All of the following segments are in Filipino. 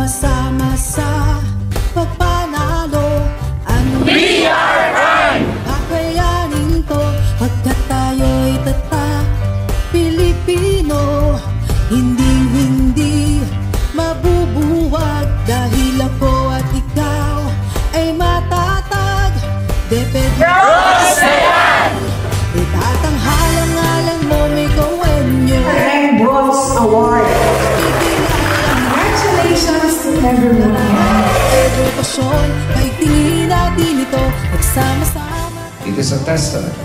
Sama-sama sa pagpanalo. Ano PRN! Kakayanin to pagkat tayo'y tatak Pilipino. Hindi mabubuwag dahil ako at ikaw ay matatag. Rosayan! Itatanghalang-ngalan mo may kawenyo. Red Rose Award. Congratulations to everyone. Edukasyon, paigtingin natin ito, nagsama-sama. It is a testament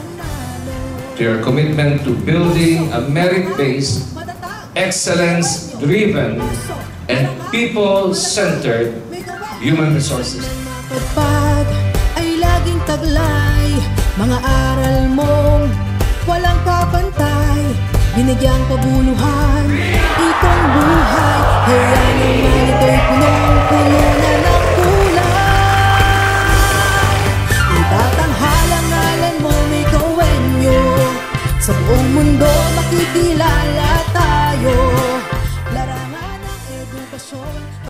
to your commitment to building a merit-based, excellence-driven, and people-centered human resources. Pagpag ay laging taglay, mga aral mong walang kapantay, binigyang kabuluhan, itong buhay. Kaya naman ito'y punong-puno na ng kulay. Itatanghalang-ngalan mo may kawenyo, sa buong mundo makikilala tayo. Larangan ng edukasyon.